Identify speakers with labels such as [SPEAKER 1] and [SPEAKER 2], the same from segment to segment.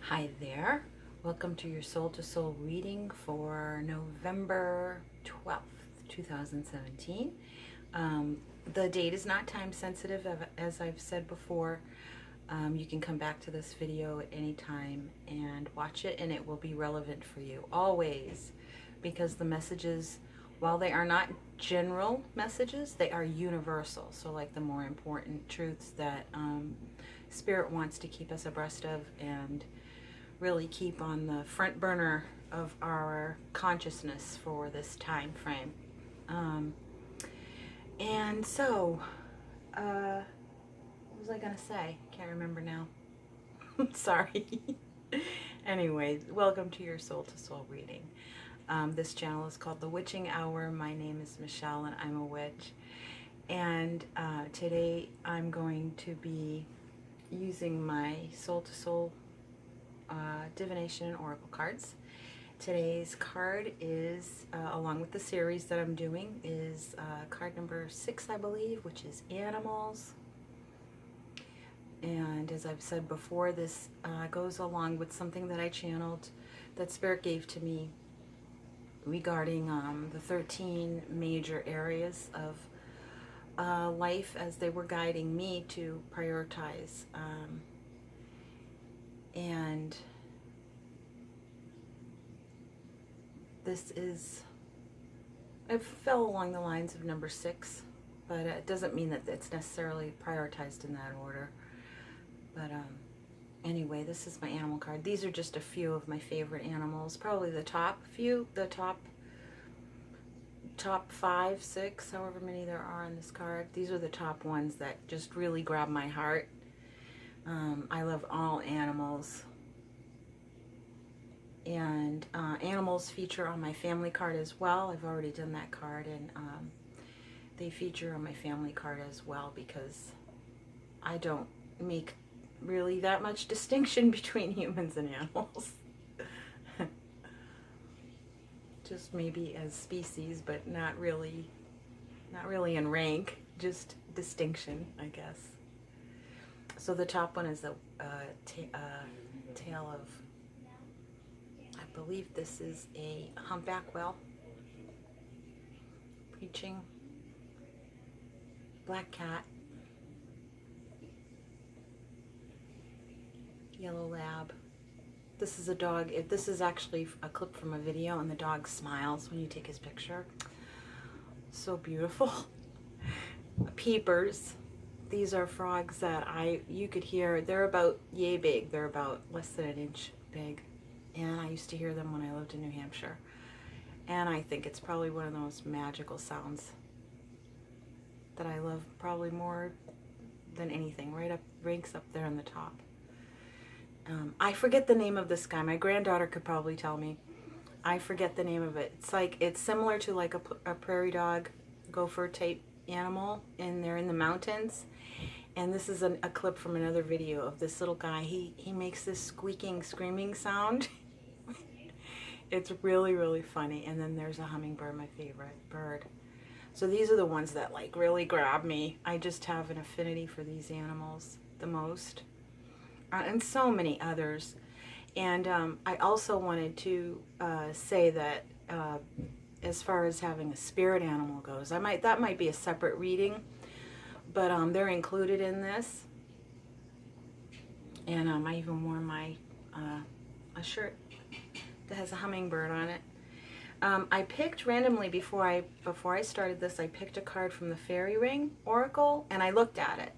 [SPEAKER 1] Hi there. Welcome to your Soul to Soul reading for November 12th, 2017. The date is not time sensitive, as I've said before. You can come back to this video at any time and watch it, and it will be relevant for you always, because the messages, while they are not general messages, they are universal. So like the more important truths that Spirit wants to keep us abreast of and really keep on the front burner of our consciousness for this time frame. And so, what was I going to say? Can't remember now. Sorry. Anyway, welcome to your Soul to Soul reading. This channel is called The Witching Hour. My name is Michelle and I'm a witch. And today I'm going to be using my Soul to Soul divination and oracle cards. Today's card is, along with the series that I'm doing, is card number 6, I believe, which is animals. And as I've said before, this goes along with something that I channeled, that Spirit gave to me regarding the 13 major areas of life as they were guiding me to prioritize. And this is, it fell along the lines of number 6, but it doesn't mean that it's necessarily prioritized in that order. But anyway, this is my animal card. These are just a few of my favorite animals. Probably the top few, the top 5, 6, however many there are on this card. These are the top ones that just really grab my heart. I love all animals. And animals feature on my family card as well. I've already done that card, and they feature on my family card as well because I don't make really that much distinction between humans and animals. Just maybe as species, but not really in rank, just distinction, I guess. So the top one is the tail of, I believe this is a humpback whale, preaching, black cat, yellow lab. This is a dog. This is actually a clip from a video, and the dog smiles when you take his picture. So beautiful. Peepers. These are frogs that you could hear. They're about yay big. They're about less than an inch big. And I used to hear them when I lived in New Hampshire. And I think it's probably one of the most magical sounds that I love, probably more than anything. Ranks up there on the top. I forget the name of this guy. My granddaughter could probably tell me. I forget the name of it. It's similar to like a prairie dog, gopher type animal, and they're in the mountains. And this is a clip from another video of this little guy. He makes this squeaking, screaming sound. It's really, really funny. And then there's a hummingbird, my favorite bird. So these are the ones that like really grab me. I just have an affinity for these animals the most. And so many others. And I also wanted to say that as far as having a spirit animal goes, that might be a separate reading, but they're included in this. And I even wore my a shirt that has a hummingbird on it. I picked randomly before I started this. I picked a card from the Fairy Ring Oracle, and I looked at it.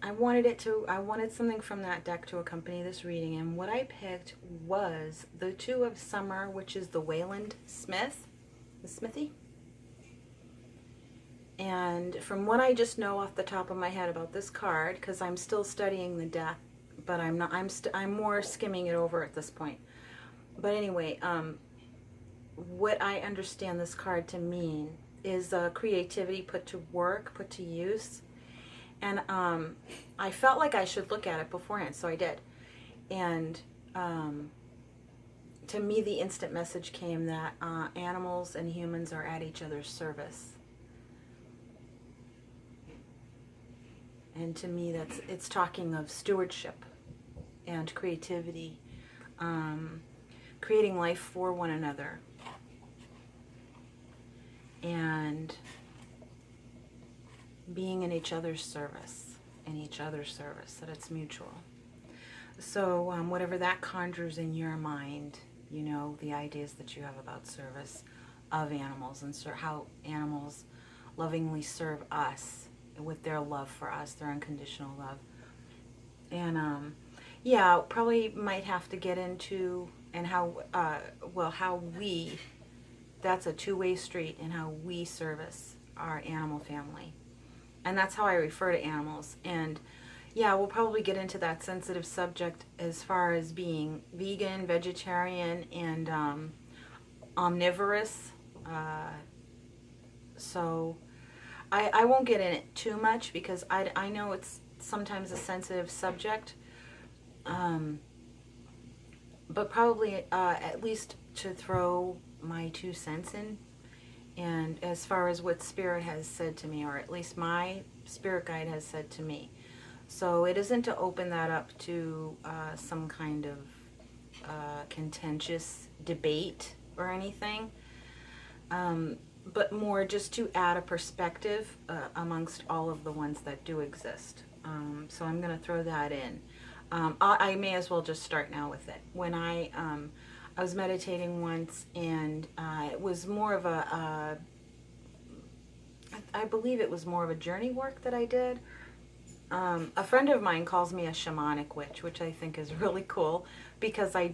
[SPEAKER 1] I wanted something from that deck to accompany this reading, and what I picked was the Two of Summer, which is the Wayland Smith, the Smithy. And from what I just know off the top of my head about this card, because I'm still studying the deck, but I'm more skimming it over at this point. But anyway, what I understand this card to mean is creativity put to work, put to use. And I felt like I should look at it beforehand, so I did. And to me, the instant message came that animals and humans are at each other's service. And to me, it's talking of stewardship. and creativity, creating life for one another, and being in each other's service, that it's mutual. So whatever that conjures in your mind, you know, the ideas that you have about service of animals and how animals lovingly serve us with their love for us, their unconditional love. And yeah, probably might have to get into and how we, that's a two-way street in how we service our animal family. And that's how I refer to animals. And yeah, we'll probably get into that sensitive subject as far as being vegan, vegetarian, and omnivorous. So I won't get in it too much because I know it's sometimes a sensitive subject. But probably at least to throw my 2 cents in. And as far as what Spirit has said to me, or at least my spirit guide has said to me. So it isn't to open that up to some kind of contentious debate or anything, but more just to add a perspective amongst all of the ones that do exist. So I'm going to throw that in. I may as well just start now with it. When I was meditating once, and it was more of I believe it was more of a journey work that I did. A friend of mine calls me a shamanic witch, which I think is really cool because a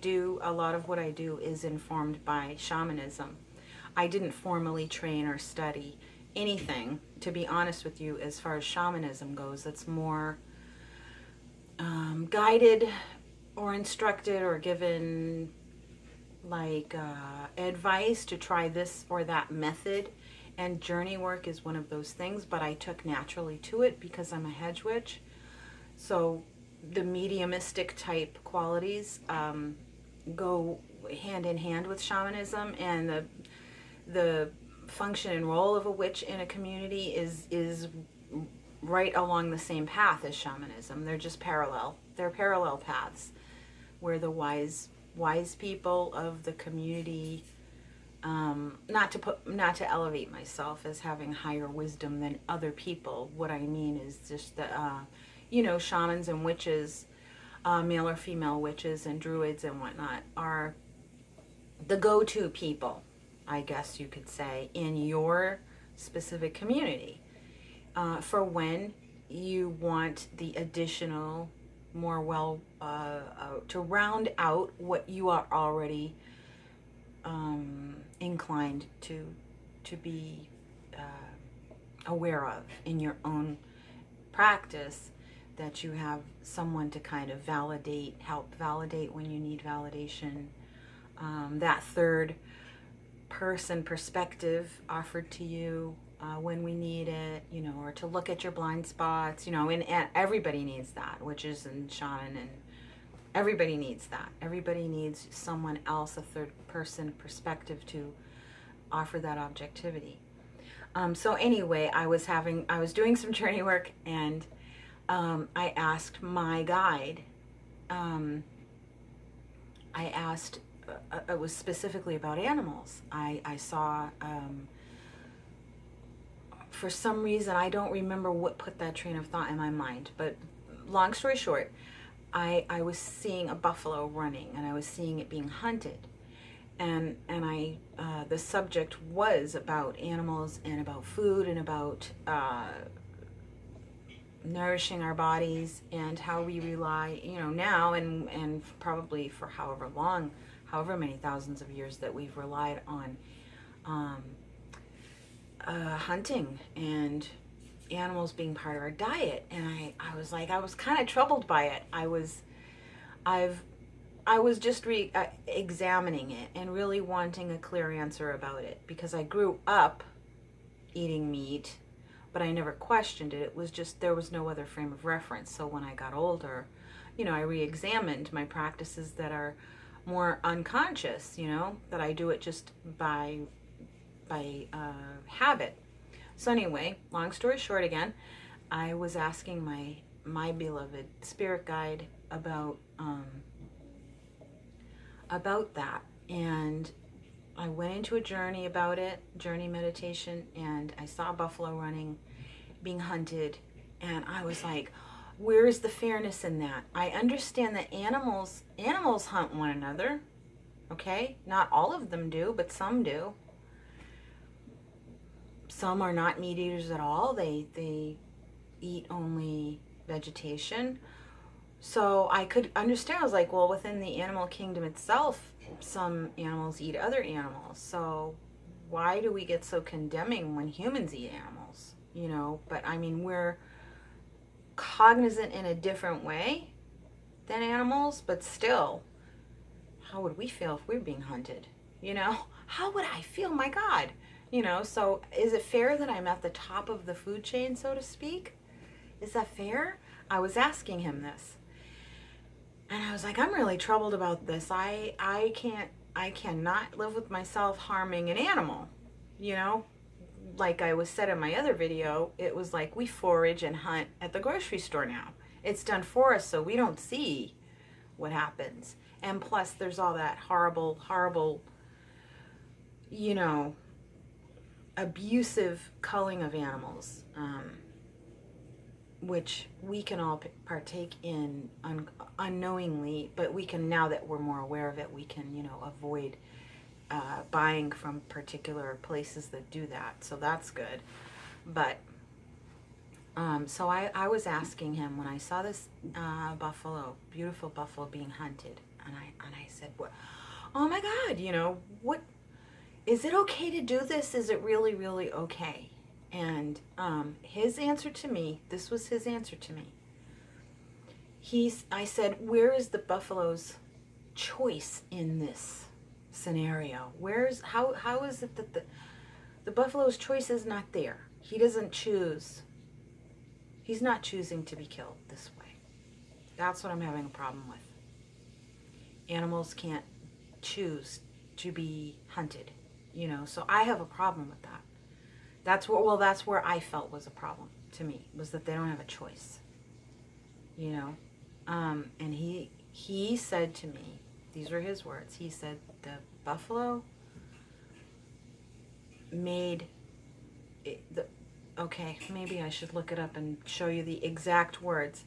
[SPEAKER 1] lot of what I do is informed by shamanism. I didn't formally train or study anything, to be honest with you, as far as shamanism goes. It's more guided or instructed or given like advice to try this or that method, and journey work is one of those things, but I took naturally to it because I'm a hedge witch. So the mediumistic type qualities go hand in hand with shamanism, and the function and role of a witch in a community is right along the same path as shamanism. They're just parallel. They're parallel paths where the wise people of the community, not to elevate myself as having higher wisdom than other people. What I mean is just that shamans and witches, male or female witches and druids and whatnot, are the go-to people, I guess you could say, in your specific community for when you want the additional more to round out what you are already inclined to be aware of in your own practice, that you have someone to kind of help validate when you need validation, that third person perspective offered to you when we need it, or to look at your blind spots, and everybody needs that, witches and shaman, and everybody needs that. Everybody needs someone else, a third person perspective to offer that objectivity. So anyway, I was doing some journey work, and I asked my guide, it was specifically about animals. I saw, for some reason, I don't remember what put that train of thought in my mind, but long story short, I was seeing a buffalo running, and I was seeing it being hunted, and the subject was about animals and about food and about nourishing our bodies, and how we rely, now and probably for however many thousands of years that we've relied on hunting and animals being part of our diet. And I was kind of troubled by it. I was just examining it and really wanting a clear answer about it, because I grew up eating meat, but I never questioned it. It was just, there was no other frame of reference. So when I got older, I re-examined my practices that are more unconscious, that I do it just by habit. So anyway, long story short again, I was asking my my beloved spirit guide about that. And I went into a journey about it, journey meditation, and I saw a buffalo running, being hunted, and I was like, where is the fairness in that? I understand that animals hunt one another, okay? Not all of them do, but some do. Some are not meat eaters at all. They eat only vegetation. So I could understand. I was like, well, within the animal kingdom itself, some animals eat other animals. So why do we get so condemning when humans eat animals? You know, but I mean, we're cognizant in a different way than animals, but still, how would we feel if we were being hunted? You know, how would I feel? My God. You know, so is it fair that I'm at the top of the food chain, so to speak? Is that fair? I was asking him this. And I was like, I'm really troubled about this. I cannot live with myself harming an animal. You know, like I was said in my other video, it was like we forage and hunt at the grocery store now. It's done for us, so we don't see what happens. And plus, there's all that horrible, you know, abusive culling of animals, which we can all partake in unknowingly, but we can, now that we're more aware of it, we can, you know, avoid buying from particular places that do that. So that's good. But so I was asking him when I saw this buffalo, beautiful buffalo being hunted, and I said, "What? Oh my God! You know what? Is it okay to do this? Is it really, really okay?" And his answer to me, this was his answer to me. I said, where is the buffalo's choice in this scenario? How is it that the buffalo's choice is not there? He doesn't choose. He's not choosing to be killed this way. That's what I'm having a problem with. Animals can't choose to be hunted, you know, so I have a problem with that. That's where I felt was a problem to me, was that they don't have a choice, you know. And he said to me, these were his words, he said, the buffalo made okay, maybe I should look it up and show you the exact words,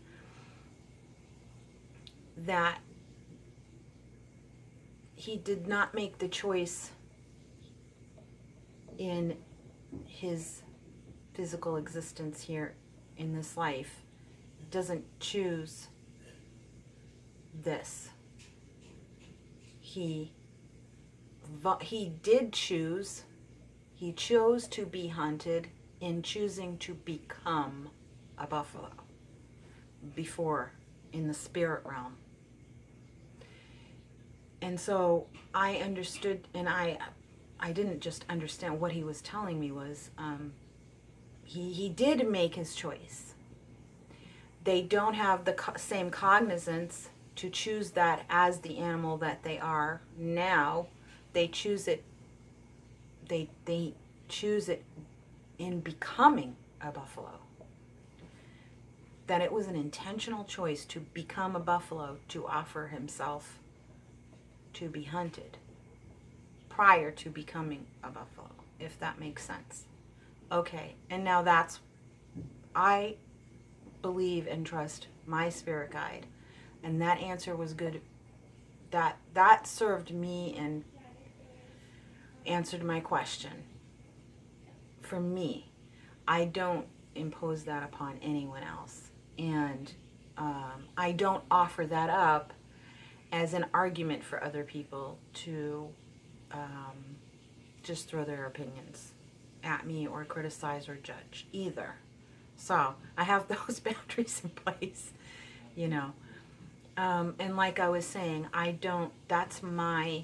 [SPEAKER 1] that he did not make the choice in his physical existence here in this life. Doesn't choose this. He did choose. He chose to be hunted in choosing to become a buffalo before, in the spirit realm. And so I understood, and I didn't just understand. What he was telling me was he did make his choice. They don't have the same cognizance to choose that as the animal that they are now. They choose it. They choose it in becoming a buffalo. That it was an intentional choice to become a buffalo, to offer himself to be hunted prior to becoming a buffalo, if that makes sense. Okay, and now I believe and trust my spirit guide, and that answer was good. That served me and answered my question. For me, I don't impose that upon anyone else, and I don't offer that up as an argument for other people to just throw their opinions at me or criticize or judge either. So I have those boundaries in place, you know. And like I was saying, that's my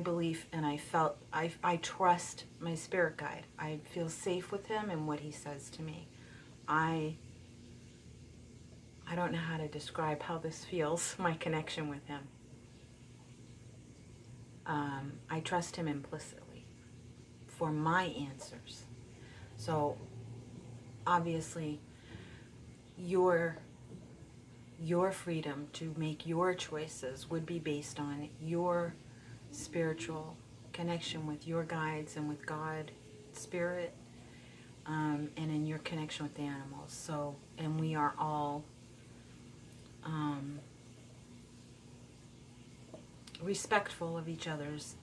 [SPEAKER 1] belief, and I trust my spirit guide. I feel safe with him and what he says to me. I don't know how to describe how this feels, my connection with him. I trust him implicitly for my answers. So obviously your freedom to make your choices would be based on your spiritual connection with your guides and with God, Spirit, and in your connection with the animals. So, and we are all respectful of each other's,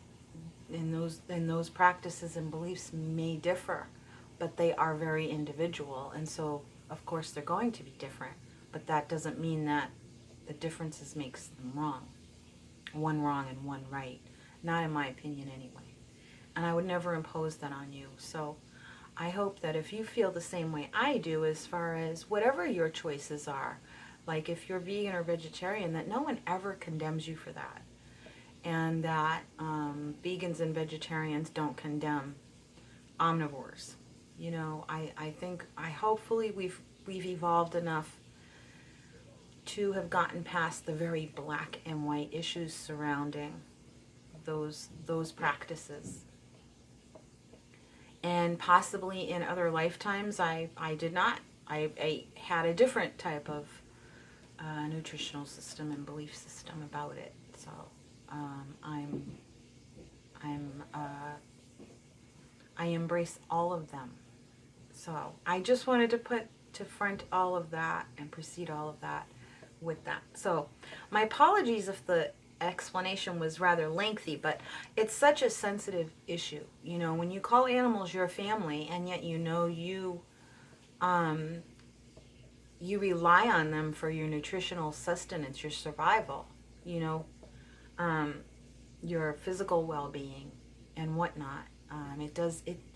[SPEAKER 1] and those practices and beliefs may differ, but they are very individual, and so of course they're going to be different, but that doesn't mean that the differences makes them wrong, one wrong and one right, not in my opinion anyway. And I would never impose that on you. So I hope that if you feel the same way I do as far as whatever your choices are, like if you're vegan or vegetarian, that no one ever condemns you for that, and that vegans and vegetarians don't condemn omnivores. You know, I hopefully we've evolved enough to have gotten past the very black and white issues surrounding those practices. And possibly in other lifetimes, I did not. I had a different type of nutritional system and belief system about it. So I embrace all of them. So I just wanted to put to front all of that and precede all of that with that. So my apologies if the explanation was rather lengthy, but it's such a sensitive issue. You know, when you call animals your family, and yet you know you rely on them for your nutritional sustenance, your survival, you know, your physical well-being and whatnot.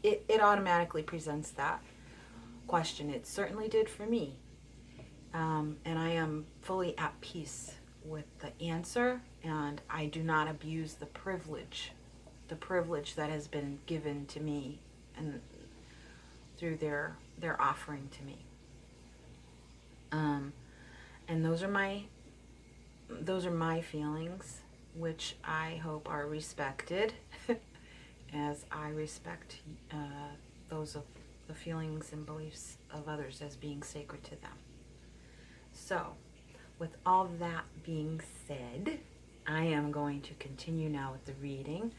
[SPEAKER 1] It automatically presents that question. It certainly did for me. And I am fully at peace with the answer, and I do not abuse the privilege that has been given to me and through their offering to me. And those are my feelings, which I hope are respected, as I respect those of the feelings and beliefs of others as being sacred to them. So, with all that being said, I am going to continue now with the reading.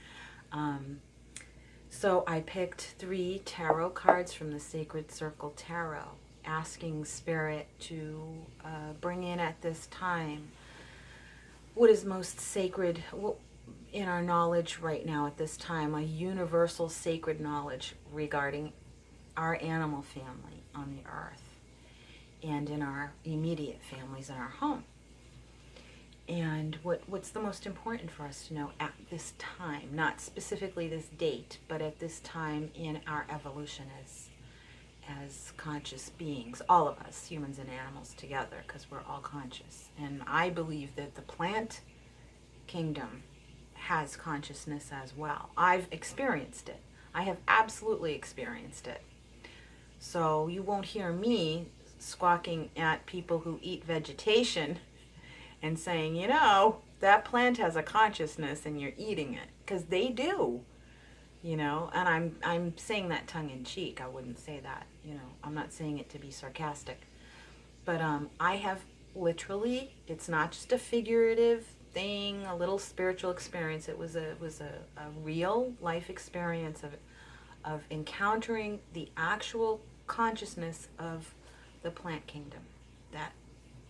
[SPEAKER 1] So I picked 3 tarot cards from the Sacred Circle Tarot, asking Spirit to bring in at this time what is most sacred in our knowledge right now at this time, a universal sacred knowledge regarding our animal family on the earth and in our immediate families in our home. And what's the most important for us to know at this time, not specifically this date, but at this time in our evolution as conscious beings, all of us, humans and animals together, because we're all conscious. And I believe that the plant kingdom has consciousness as well. I've experienced it. I have absolutely experienced it. So you won't hear me squawking at people who eat vegetation and saying, you know, that plant has a consciousness and you're eating it, because they do, you know. And I'm saying that tongue in cheek. I wouldn't say that, you know, I'm not saying it to be sarcastic, but I have literally, it's not just a figurative thing, a little spiritual experience. It was a real life experience of encountering the actual consciousness of the plant kingdom that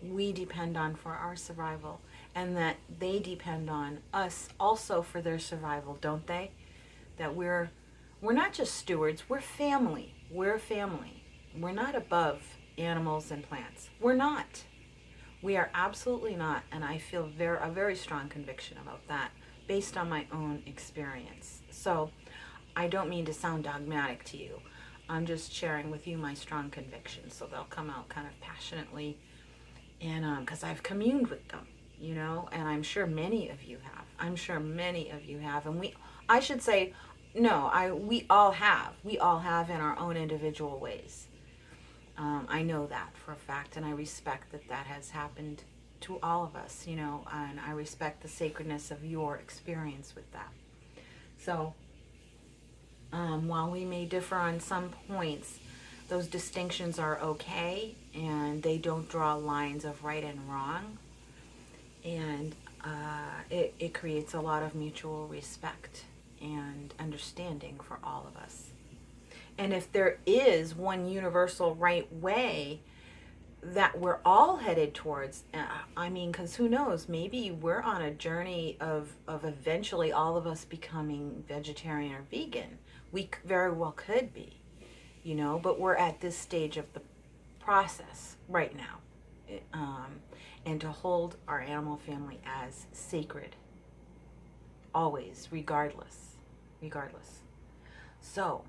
[SPEAKER 1] we depend on for our survival, and that they depend on us also for their survival, don't they? That we're not just stewards, we're family. We're family. We're not above animals and plants. We're not. We are absolutely not, and I feel a very strong conviction about that based on my own experience. So I don't mean to sound dogmatic to you. I'm just sharing with you my strong convictions, so they'll come out kind of passionately, and because I've communed with them, you know, and I'm sure many of you have. And I should say, no, we all have in our own individual ways. I know that for a fact, and I respect that has happened to all of us, you know, and I respect the sacredness of your experience with that. So while we may differ on some points, those distinctions are okay, and they don't draw lines of right and wrong. And it creates a lot of mutual respect and understanding for all of us. And if there is one universal right way that we're all headed towards, I mean, because who knows, maybe we're on a journey of eventually all of us becoming vegetarian or vegan. We very well could be, you know, but we're at this stage of the process right now. And to hold our animal family as sacred, always, regardless. So,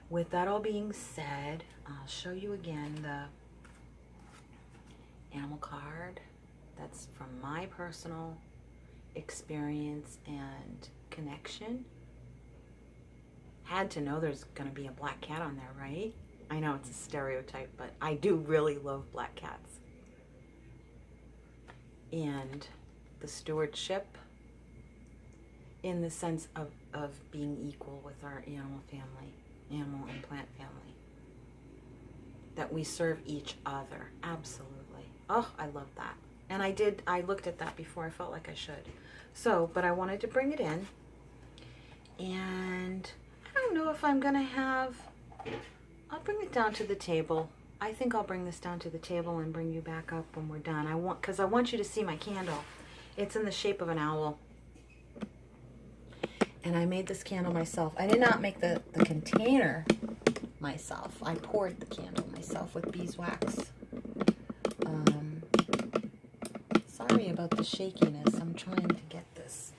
[SPEAKER 1] with that all being said, I'll show you again the animal card. That's from my personal experience and connection. Had to know there's going to be a black cat on there, right? I know it's a stereotype, but I do really love black cats. And the stewardship in the sense of being equal with our animal family, animal and plant family. That we serve each other. Absolutely. Oh, I love that. And I looked at that before. I felt like I should. So, but I wanted to bring it in. And I don't know if I'm going to I'll bring it down to the table. I think I'll bring this down to the table and bring you back up when we're done. Because I want you to see my candle. It's in the shape of an owl. And I made this candle myself. I did not make the container myself. I poured the candle myself with beeswax. Sorry about the shakiness. I'm trying to get this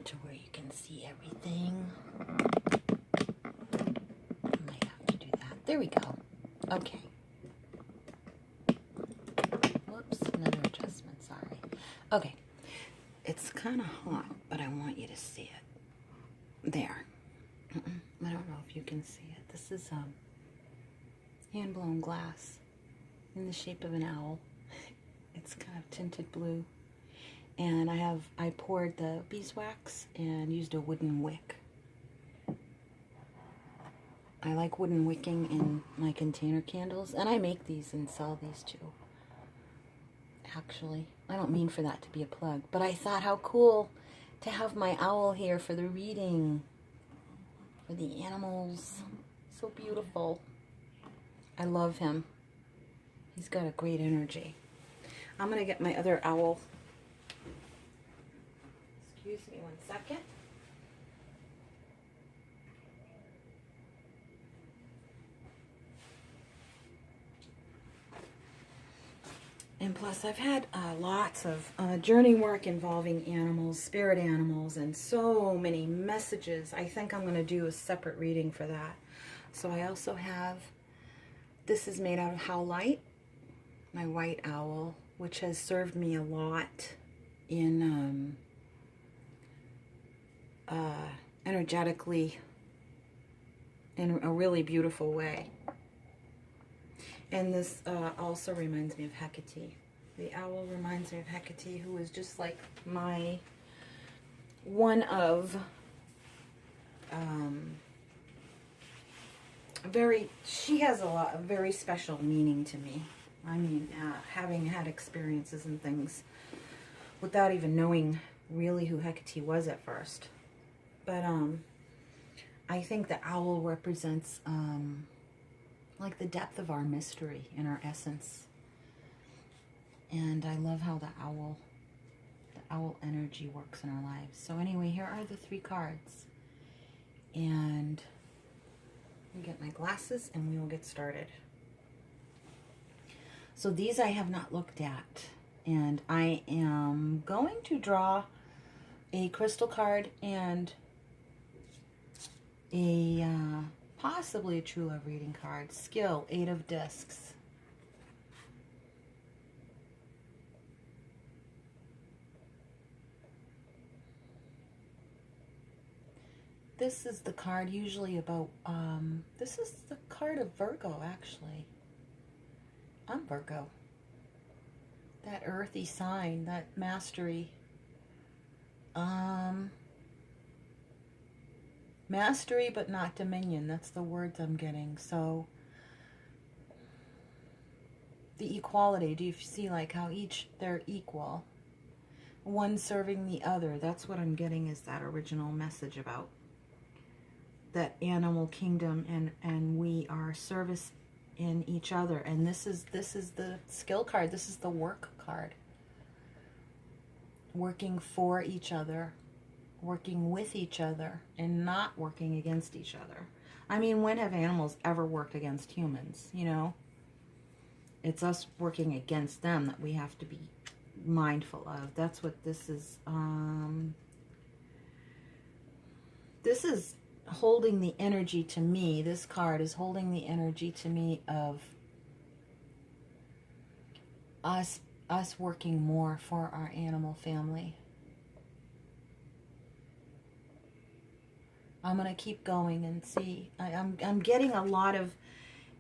[SPEAKER 1] to where you can see everything. I might have to do that. There we go. Okay. Whoops, another adjustment. Sorry. Okay. It's kind of hot, but I want you to see it. There. I don't know if you can see it. This is hand-blown glass in the shape of an owl. It's kind of tinted blue. And I poured the beeswax and used a wooden wick. I like wooden wicking in my container candles, and I make these and sell these too. Actually, I don't mean for that to be a plug, but I thought how cool to have my owl here for the reading, for the animals. So beautiful. I love him. He's got a great energy. I'm going to get my other owl. Excuse me 1 second. And plus, I've had lots of journey work involving animals, spirit animals, and so many messages. I think I'm going to do a separate reading for that. So I also have, this is made out of howlite, my white owl, which has served me a lot in energetically in a really beautiful way. And this also reminds me of Hecate. The owl reminds me of Hecate, who is just like one of she has a very special meaning to me. I mean, having had experiences and things without even knowing really who Hecate was at first. But I think the owl represents like the depth of our mystery and our essence. And I love how the owl energy works in our lives. So anyway, here are the 3 cards. And I'll get my glasses and we will get started. So these I have not looked at. And I am going to draw a crystal card and a possibly a true love reading card. Skill, 8 of discs. This is the card usually about, this is the card of Virgo, actually. I'm Virgo. That earthy sign, that mastery. Mastery, but not dominion. That's the words I'm getting. So the equality, do you see like how each, they're equal? One serving the other. That's what I'm getting, is that original message about that animal kingdom, and we are service in each other. And this is the skill card. This is the work card. Working for each other, working with each other, and not working against each other. I mean, when have animals ever worked against humans, you know? It's us working against them that we have to be mindful of. That's what this is. This is holding the energy to me. This card is holding the energy to me of us working more for our animal family. I'm going to keep going and see. I'm getting a lot of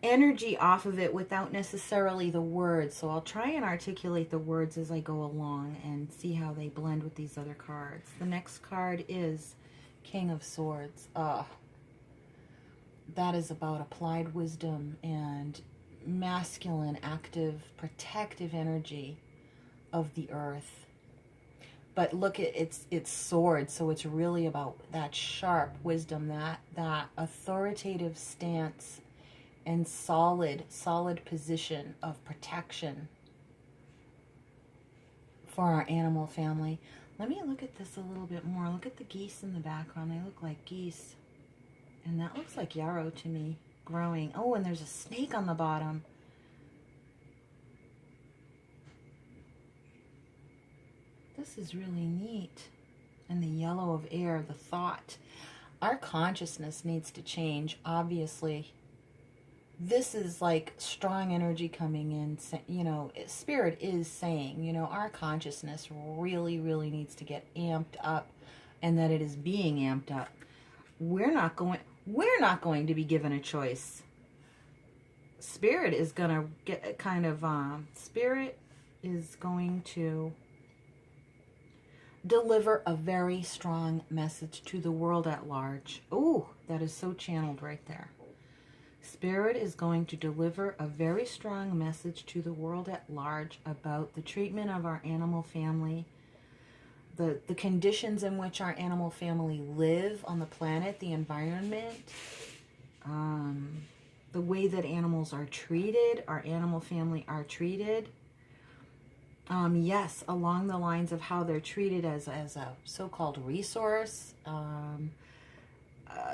[SPEAKER 1] energy off of it without necessarily the words. So I'll try and articulate the words as I go along and see how they blend with these other cards. The next card is King of Swords. That is about applied wisdom and masculine, active, protective energy of the earth. But look at it's sword, so it's really about that sharp wisdom, that authoritative stance and solid position of protection for our animal family. Let me look at this a little bit more. Look at the geese in the background. They look like geese. And that looks like yarrow to me, growing. Oh, and there's a snake on the bottom. This is really neat. And the yellow of air, the thought. Our consciousness needs to change, obviously. This is like strong energy coming in, you know, Spirit is saying, you know, our consciousness really, really needs to get amped up, and that it is being amped up. We're not going to be given a choice. Spirit is going to get kind of, Spirit is going to deliver a very strong message to the world at large. Oh, that is so channeled right there. Spirit is going to deliver a very strong message to the world at large about the treatment of our animal family, the conditions in which our animal family live on the planet, the environment, the way that animals are treated, our animal family are treated. Yes, along the lines of how they're treated as a so-called resource,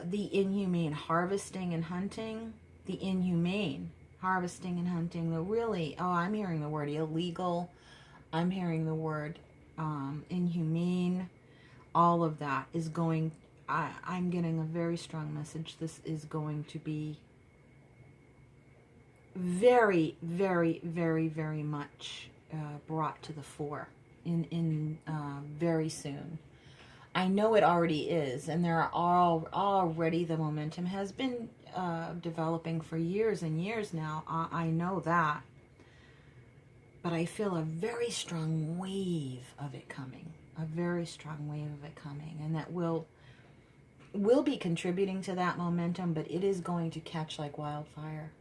[SPEAKER 1] the inhumane harvesting and hunting, the inhumane harvesting and hunting, the really, I'm hearing the word illegal, I'm hearing the word inhumane, all of that is going, I'm getting a very strong message. This is going to be very, very, very, very much brought to the fore in very soon. I know it already is, and there are already the momentum has been developing for years and years now. I know that, but I feel a very strong wave of it coming, a very strong wave of it coming, and that will be contributing to that momentum, but it is going to catch like wildfire.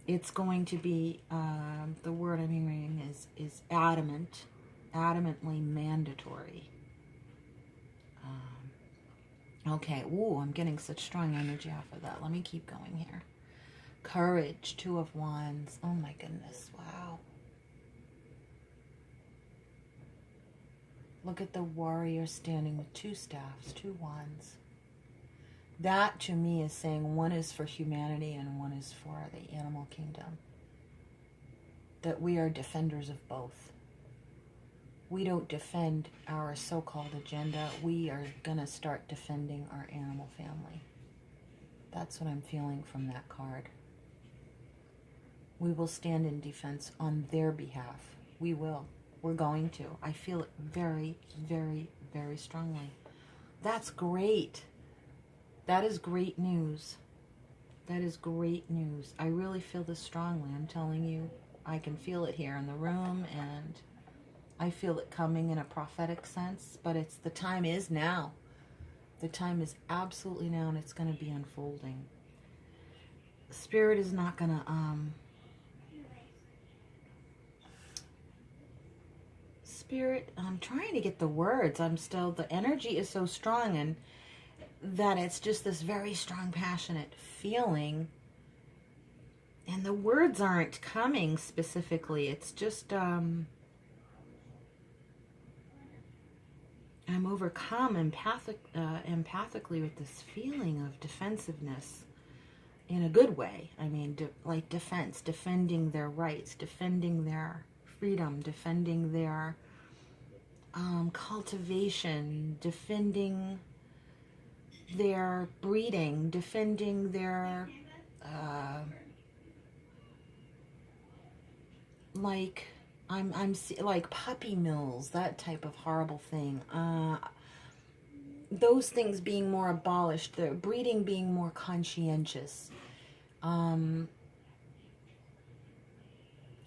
[SPEAKER 1] It's going to be, the word I'm hearing is adamantly mandatory. Okay, ooh, I'm getting such strong energy off of that. Let me keep going here. Courage, Two of Wands. Oh my goodness, wow. Look at the warrior standing with two staffs, two wands. That to me is saying one is for humanity and one is for the animal kingdom. That we are defenders of both. We don't defend our so-called agenda. We are going to start defending our animal family. That's what I'm feeling from that card. We will stand in defense on their behalf. We will. We're going to. I feel it very, very, very strongly. That's great. That is great news. That is great news. I really feel this strongly. I'm telling you, I can feel it here in the room, and I feel it coming in a prophetic sense, but the time is now. The time is absolutely now, and it's going to be unfolding. Spirit is not going to, Spirit, I'm trying to get the words. The energy is so strong, and that it's just this very strong, passionate feeling. And the words aren't coming specifically. It's just, I'm overcome empathically with this feeling of defensiveness in a good way. I mean, like defense, defending their rights, defending their freedom, defending their cultivation, defending their breeding, defending their like like puppy mills, that type of horrible thing. Those things being more abolished, the breeding being more conscientious.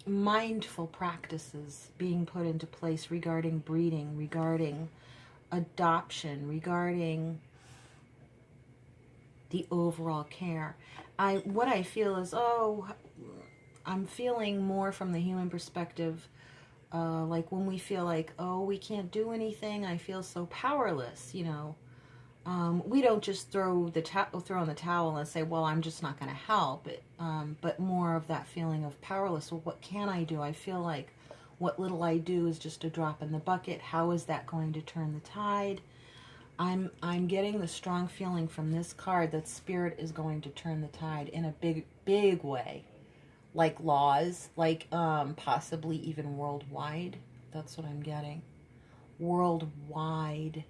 [SPEAKER 1] Mindful practices being put into place regarding breeding, regarding adoption, regarding the overall care. What I feel is, I'm feeling more from the human perspective, like when we feel like, we can't do anything, I feel so powerless, you know. We don't just throw in the towel and say, well, I'm just not going to help it, but more of that feeling of powerless. Well, what can I do? I feel like what little I do is just a drop in the bucket. How is that going to turn the tide? I'm getting the strong feeling from this card that Spirit is going to turn the tide in a big way, like laws, like possibly even worldwide. That's what I'm getting. Worldwide.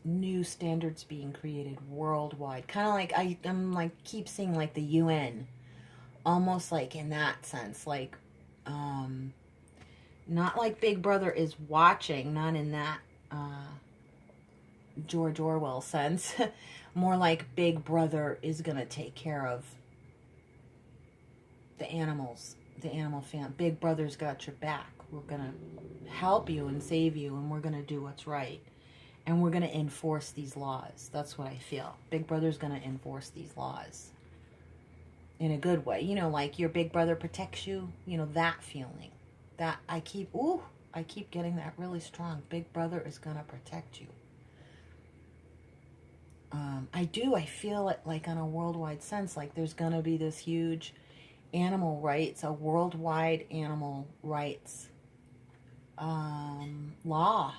[SPEAKER 1] New standards being created worldwide. Kind of like I'm like keep seeing like the UN, almost like in that sense, like not like Big Brother is watching, not in that George Orwell sense, more like Big Brother is gonna take care of the animals, the animal family. Big Brother's got your back. We're gonna help you and save you, and we're gonna do what's right. And we're going to enforce these laws. That's what I feel. Big Brother's going to enforce these laws in a good way. You know, like your big brother protects you. You know, that feeling. That I keep getting that really strong. Big Brother is going to protect you. I feel it like on a worldwide sense, like there's going to be this huge animal rights, a worldwide animal rights law.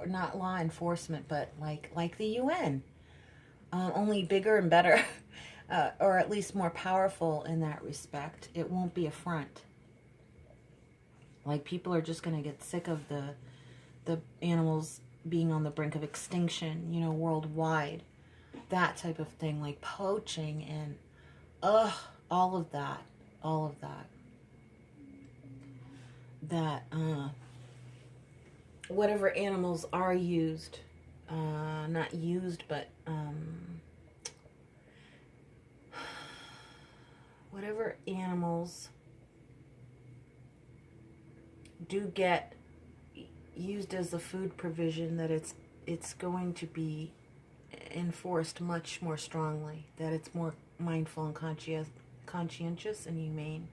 [SPEAKER 1] Not law enforcement, but like the UN, only bigger and better, or at least more powerful in that respect. It won't be a front. Like people are just going to get sick of the animals being on the brink of extinction, you know, worldwide. That type of thing, like poaching and all of that. That whatever animals are used, not used, but whatever animals do get used as a food provision, that it's going to be enforced much more strongly, that it's more mindful and conscientious and humane.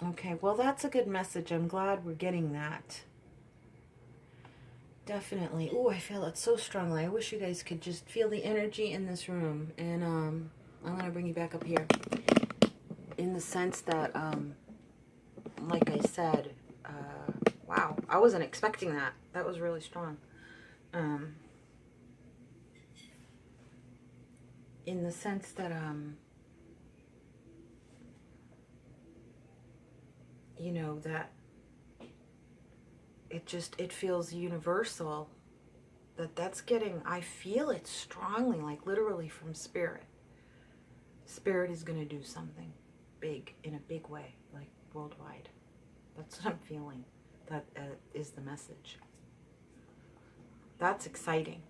[SPEAKER 1] Okay, well, that's a good message. I'm glad we're getting that. Definitely. Oh, I feel it so strongly. I wish you guys could just feel the energy in this room. And I'm going to bring you back up here. In the sense that, like I said, wow, I wasn't expecting that. That was really strong. In the sense that, you know, that it feels universal, that's getting, I feel it strongly, like literally from Spirit. Spirit is going to do something big, in a big way, like worldwide. That's what I'm feeling. That is the message. That's exciting.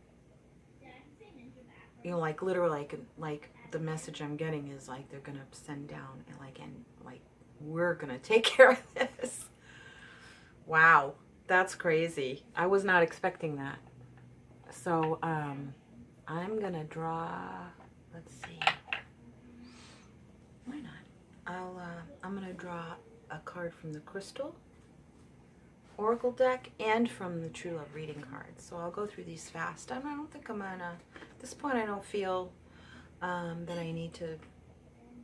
[SPEAKER 1] You know, like literally, like the message I'm getting is like they're going to send down and like we're going to take care of this. Wow, that's crazy. I was not expecting that. So I'm gonna draw, let's see, why not? I'm gonna draw a card from the Crystal Oracle deck and from the True Love reading cards. So I'll go through these fast. I don't think I'm gonna, at this point I don't feel that I need to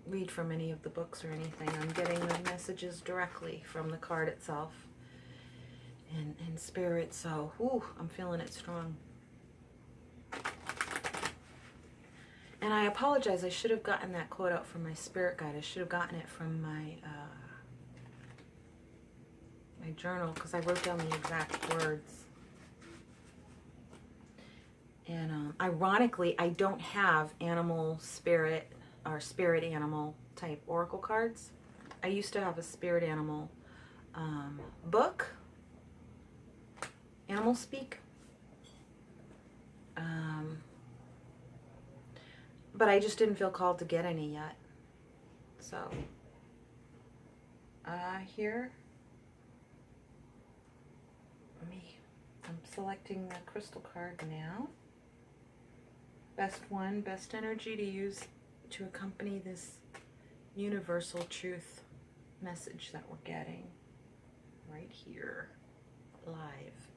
[SPEAKER 1] read from any of the books or anything. I'm getting the messages directly from the card itself and spirit, so whew, I'm feeling it strong. And I apologize, I should have gotten that quote out from my spirit guide. I should have gotten it from my my journal, because I wrote down the exact words. And ironically, I don't have animal spirit or spirit animal type oracle cards. I used to have a spirit animal book, Animal Speak. But I just didn't feel called to get any yet. So, here, I'm selecting the crystal card now. Best one, best energy to use to accompany this universal truth message that we're getting right here, live.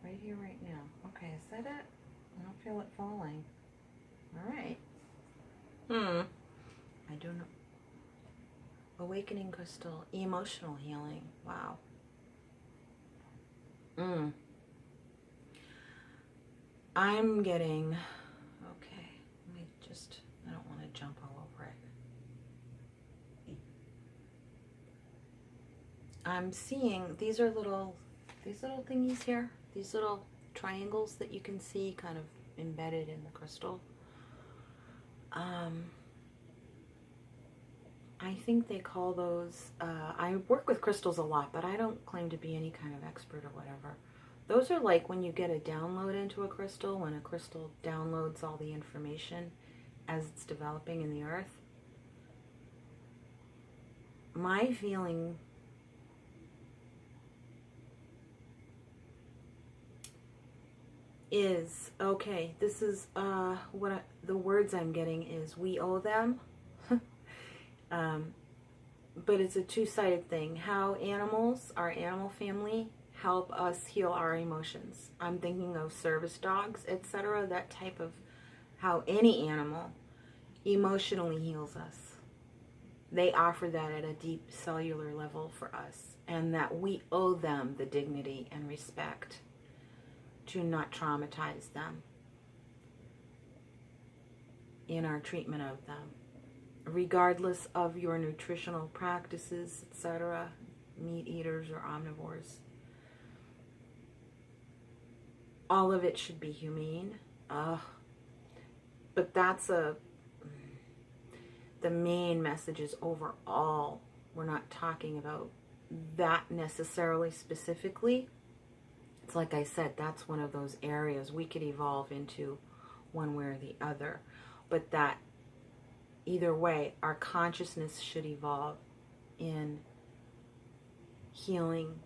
[SPEAKER 1] Right here, right now. Okay, is that it? I don't feel it falling. All right. I don't know. Awakening crystal, emotional healing. Wow. I'm getting, okay, let me just, I don't want to jump all over it. I'm seeing, these little thingies here, these little triangles that you can see kind of embedded in the crystal. I think they call those, I work with crystals a lot, but I don't claim to be any kind of expert or whatever. Those are like when you get a download into a crystal, when a crystal downloads all the information as it's developing in the earth. My feeling is, okay, this is the words I'm getting is we owe them. But it's a two-sided thing. How animals, our animal family, help us heal our emotions. I'm thinking of service dogs, etc. That type of how any animal emotionally heals us. They offer that at a deep cellular level for us, and that we owe them the dignity and respect to not traumatize them in our treatment of them, regardless of your nutritional practices, etc., meat eaters or omnivores. All of it should be humane. But that's the main message is overall. We're not talking about that necessarily specifically. It's like I said, that's one of those areas we could evolve into one way or the other. But that either way, our consciousness should evolve in healing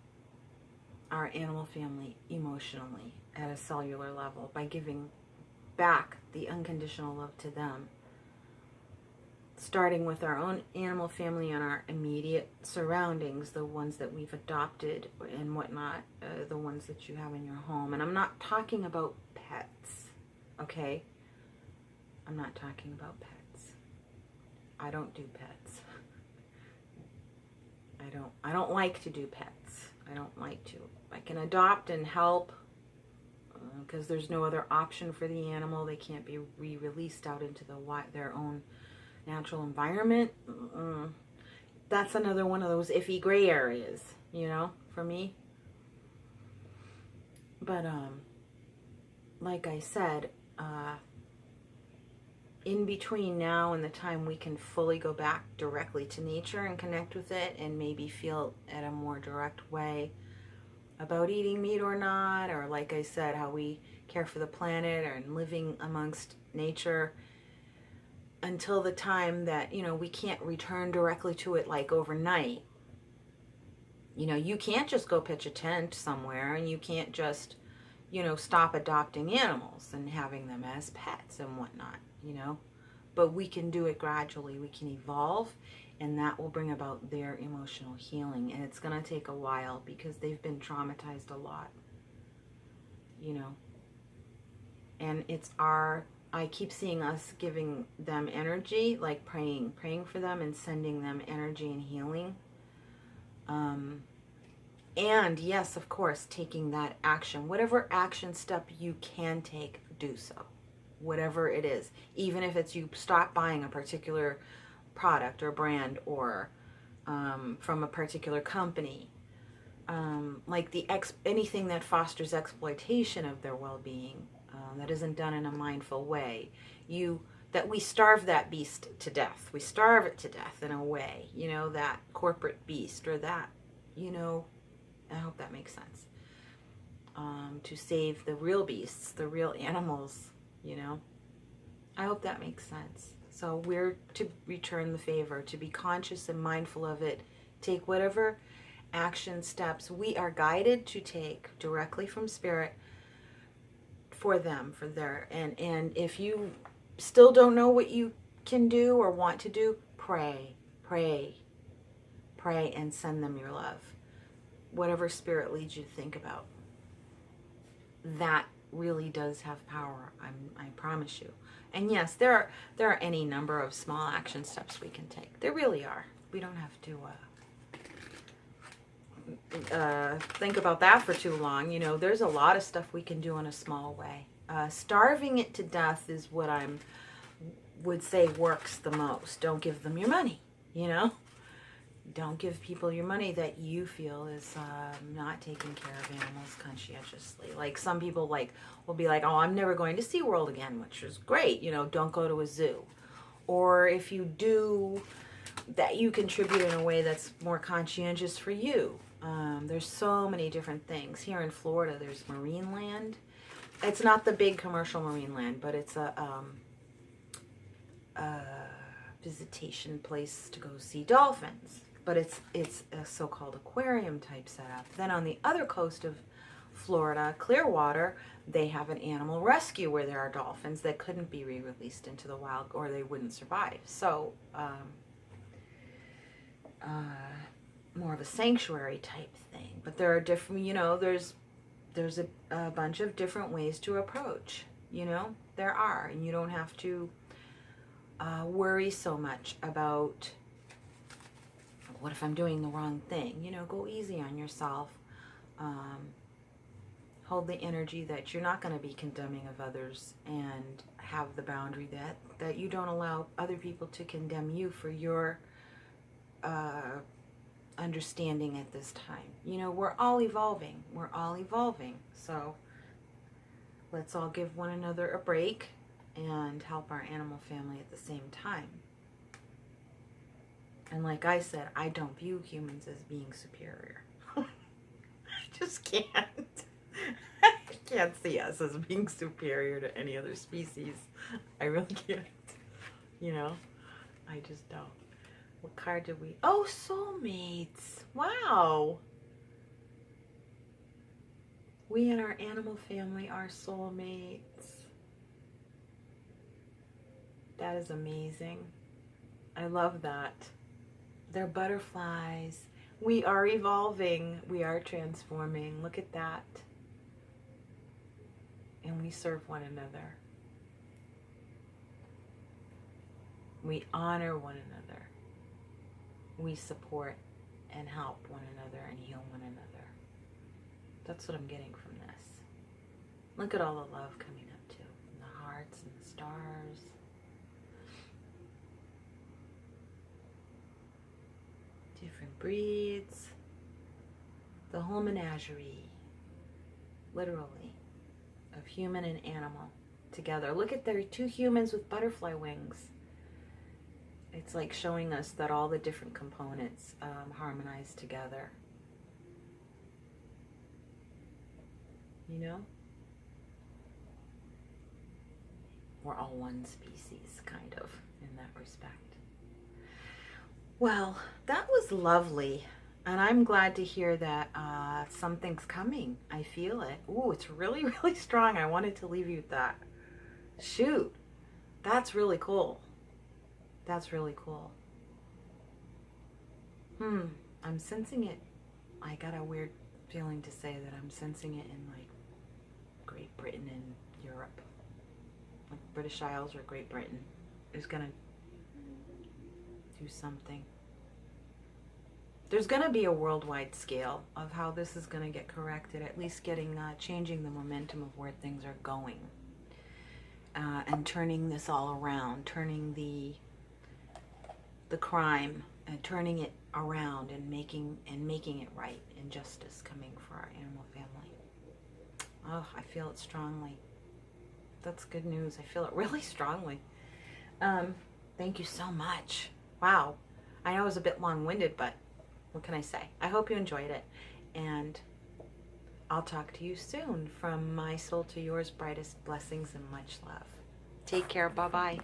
[SPEAKER 1] our animal family emotionally at a cellular level by giving back the unconditional love to them, starting with our own animal family and our immediate surroundings, the ones that we've adopted and whatnot, the ones that you have in your home. And I'm not talking about pets, okay? I'm not talking about pets. I don't do pets. I don't like to do pets. I don't like to. I can adopt and help because there's no other option for the animal. They can't be re-released out into their own natural environment. That's another one of those iffy gray areas, you know, for me. But like I said, in between now and the time we can fully go back directly to nature and connect with it and maybe feel at a more direct way about eating meat or not, or like I said, how we care for the planet and living amongst nature, until the time that, you know, we can't return directly to it like overnight. You know, you can't just go pitch a tent somewhere, and you can't just, you know, stop adopting animals and having them as pets and whatnot, you know. But we can do it gradually. We can evolve, and that will bring about their emotional healing. And it's going to take a while because they've been traumatized a lot, you know. And it's I keep seeing us giving them energy, like praying for them and sending them energy and healing. And yes, of course, taking that action. Whatever action step you can take, do so. Whatever it is. Even if it's you stop buying a particular product or brand or from a particular company. Like anything that fosters exploitation of their well-being, that isn't done in a mindful way. That we starve that beast to death. We starve it to death in a way, you know, that corporate beast or that, you know, I hope that makes sense. To save the real beasts, the real animals, you know. I hope that makes sense. So we're to return the favor, to be conscious and mindful of it. Take whatever action steps we are guided to take directly from Spirit for them, for their, and if you still don't know what you can do or want to do, pray and send them your love. Whatever Spirit leads you to think about. That really does have power, I promise you. And yes, there are any number of small action steps we can take. There really are. We don't have to think about that for too long. You know, there's a lot of stuff we can do in a small way. Starving it to death is what I would say works the most. Don't give them your money, you know? Don't give people your money that you feel is not taking care of animals conscientiously. Like some people will be like, oh, I'm never going to SeaWorld again, which is great. You know, don't go to a zoo. Or if you do, that you contribute in a way that's more conscientious for you. There's so many different things. Here in Florida, there's Marineland. It's not the big commercial Marineland, but it's a visitation place to go see dolphins. But it's a so-called aquarium type setup. Then on the other coast of Florida, Clearwater, they have an animal rescue where there are dolphins that couldn't be re-released into the wild or they wouldn't survive. So more of a sanctuary type thing. But there are different, you know, there's a bunch of different ways to approach, you know, there are. And you don't have to worry so much about, what if I'm doing the wrong thing? You know, go easy on yourself. Hold the energy that you're not going to be condemning of others, and have the boundary that you don't allow other people to condemn you for your understanding at this time. You know, we're all evolving. We're all evolving. So let's all give one another a break and help our animal family at the same time. And like I said, I don't view humans as being superior. I just can't. I can't see us as being superior to any other species. I really can't. You know? I just don't. What card did we... Oh, soulmates. Wow. We and our animal family are soulmates. That is amazing. I love that. They're butterflies. We are evolving. We are transforming. Look at that. And we serve one another. We honor one another. We support and help one another and heal one another. That's what I'm getting from this. Look at all the love coming up too. And the hearts and the stars. Different breeds, the whole menagerie, literally, of human and animal together. Look at there, 2 humans with butterfly wings. It's like showing us that all the different components harmonize together. You know? We're all one species, kind of, in that respect. Well, that was lovely. And I'm glad to hear that something's coming. I feel it. Ooh, it's really, really strong. I wanted to leave you with that. Shoot. That's really cool. That's really cool. I'm sensing it. I got a weird feeling to say that I'm sensing it in like Great Britain and Europe. Like British Isles or Great Britain is gonna do something. There's gonna be a worldwide scale of how this is gonna get corrected, at least getting, changing the momentum of where things are going. And turning this all around, turning the crime and turning it around and making it right, and justice coming for our animal family. Oh, I feel it strongly. That's good news. I feel it really strongly. Thank you so much. Wow. I know it was a bit long-winded, but what can I say? I hope you enjoyed it, and I'll talk to you soon. From my soul to yours, brightest blessings and much love. Take care. Bye-bye.